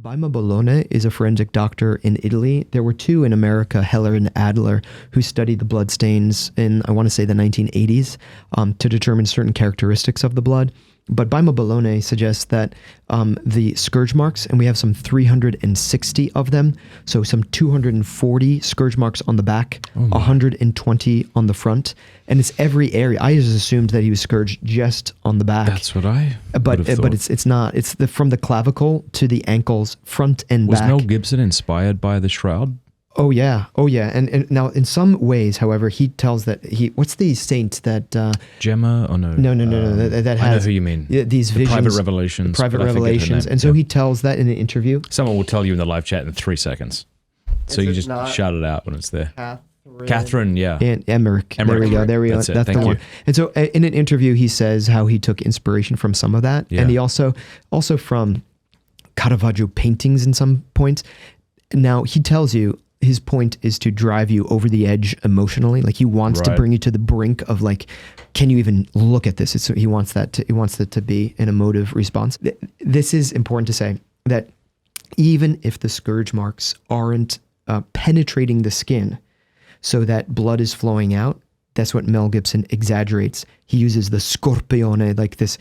Baima Bologna is a forensic doctor in Italy. There were two in America, Heller and Adler, who studied the blood stains in, I want to say, the 1980s to determine certain characteristics of the blood. But Baima Bologna suggests that the scourge marks, and we have some 360 of them, so some 240 scourge marks on the back, 120 on the front, and it's every area. I just assumed that he was scourged just on the back. That's what I But it's not. It's from the clavicle to the ankles, front and back. Was Mel Gibson inspired by the Shroud? Oh yeah. And now in some ways, however, he tells that what's the saint that Gemma? Oh no. No. That has, I know who you mean. These visions, private revelations. Private revelations. And so he tells that in an interview. Someone will tell you in the live chat in 3 seconds. So you just shout it out when it's there. Catherine, yeah. And Emmerich. There we go. That's Thank the one. you. And so in an interview, he says how he took inspiration from some of that. Yeah. And he also from Caravaggio paintings in some points. Now he tells you his point is to drive you over the edge emotionally. Like he wants to bring you to the brink of like, can you even look at this? He wants that to be an emotive response. This is important to say that even if the scourge marks aren't penetrating the skin so that blood is flowing out, that's what Mel Gibson exaggerates. He uses the scorpione, like this.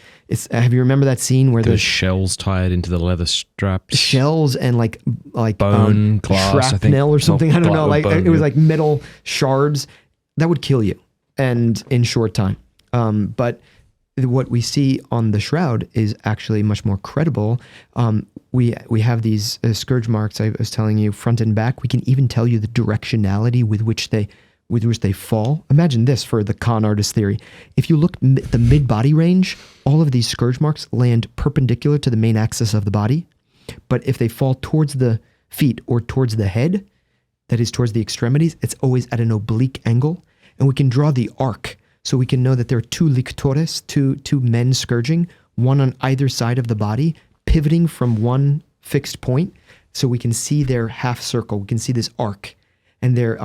Have you remember that scene where the shells tied into the leather straps? Shells and like bone, glass, shrapnel or something. I don't know. Like bone, it was like metal shards that would kill you, and in short time. But what we see on the shroud is actually much more credible. We have these scourge marks. I was telling you, front and back. We can even tell you the directionality with which they fall. Imagine this for the con artist theory. If you look at the mid-body range, all of these scourge marks land perpendicular to the main axis of the body. But if they fall towards the feet or towards the head, that is towards the extremities, it's always at an oblique angle. And we can draw the arc. So we can know that there are two lictores, two men scourging, one on either side of the body, pivoting from one fixed point. So we can see their half circle. We can see this arc. And they're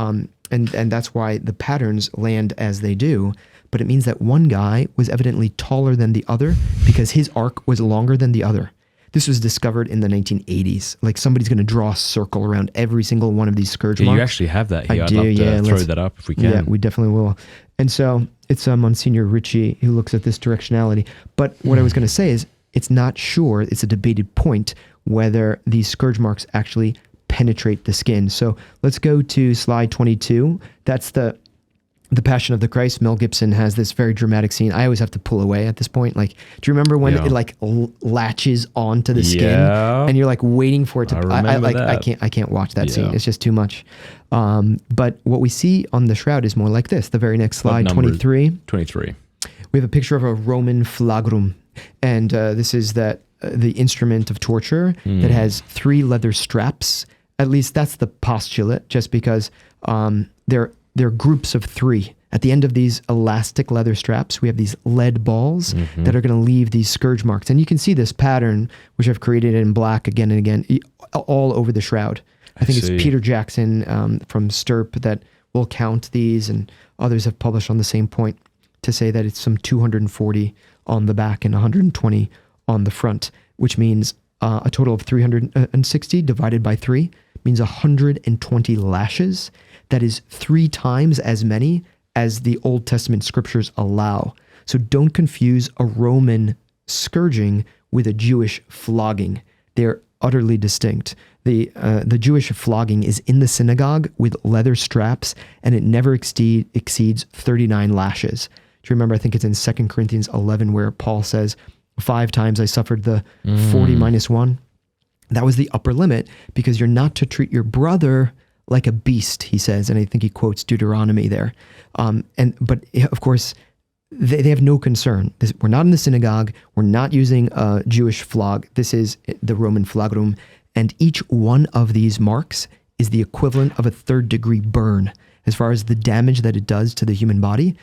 and that's why the patterns land as they do. But it means that one guy was evidently taller than the other because his arc was longer than the other. This was discovered in the 1980s. Like somebody's going to draw a circle around every single one of these scourge marks. You actually have that here. I I'd do, love to throw that up if we can. Yeah, we definitely will. And so it's Monsignor Ricci who looks at this directionality. But what I was going to say is it's not sure, it's a debated point, whether these scourge marks actually penetrate the skin. So let's go to slide 22. That's the Passion of the Christ. Mel Gibson has this very dramatic scene. I always have to pull away at this point. Like, do you remember when it like latches onto the skin and you're like waiting for it to? I can't watch that scene. It's just too much. But what we see on the shroud is more like this. The very next slide, 23. 23. We have a picture of a Roman flagrum, and this is the instrument of torture that has 3 leather straps. At least that's the postulate, just because they're groups of 3. At the end of these elastic leather straps, we have these lead balls that are going to leave these scourge marks. And you can see this pattern, which I've created in black again and again, all over the shroud. I think it's Peter Jackson from Stirp that will count these, and others have published on the same point to say that it's some 240 on the back and 120 on the front, which means a total of 360 divided by 3 means 120 lashes. That is 3 times as many as the Old Testament scriptures allow. So don't confuse a Roman scourging with a Jewish flogging. They're utterly distinct. The Jewish flogging is in the synagogue with leather straps, and it never exceeds 39 lashes. Do you remember, I think it's in 2 Corinthians 11 where Paul says, 5 times I suffered the 40 minus 1. That was the upper limit, because you're not to treat your brother like a beast, he says, and I think he quotes Deuteronomy there. But of course, they have no concern. We're not in the synagogue. We're not using a Jewish flog. This is the Roman flagrum, and each one of these marks is the equivalent of a 3rd-degree burn as far as the damage that it does to the human body,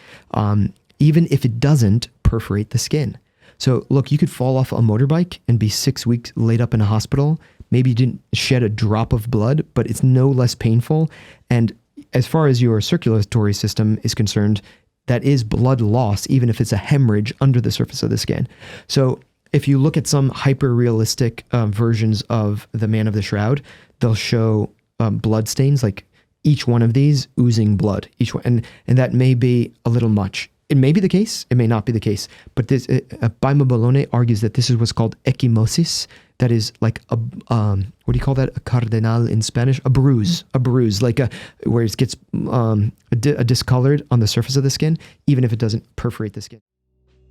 even if it doesn't perforate the skin. So look, you could fall off a motorbike and be 6 weeks laid up in a hospital. Maybe you didn't shed a drop of blood, but it's no less painful. And as far as your circulatory system is concerned, that is blood loss, even if it's a hemorrhage under the surface of the skin. So if you look at some hyper-realistic versions of the Man of the Shroud, they'll show blood stains, like each one of these oozing blood, each one, and that may be a little much. It may be the case, it may not be the case, but this Baima Bologna argues that this is what's called ecchymosis. That is like a what do you call that? A cardenal in Spanish? A bruise, like where it gets discolored on the surface of the skin, even if it doesn't perforate the skin.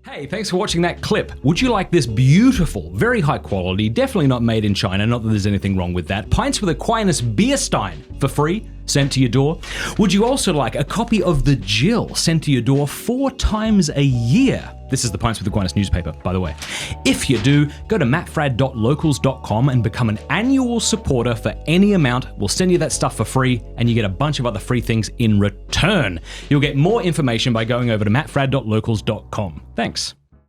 Hey, thanks for watching that clip. Would you like this beautiful, very high quality, definitely not made in China, not that there's anything wrong with that, Pints with Aquinas beer stein for free, sent to your door? Would you also like a copy of The Jill sent to your door 4 times a year? This is the Pints with Aquinas newspaper, by the way. If you do, go to mattfradd.locals.com and become an annual supporter for any amount. We'll send you that stuff for free, and you get a bunch of other free things in return. You'll get more information by going over to mattfradd.locals.com. Thanks.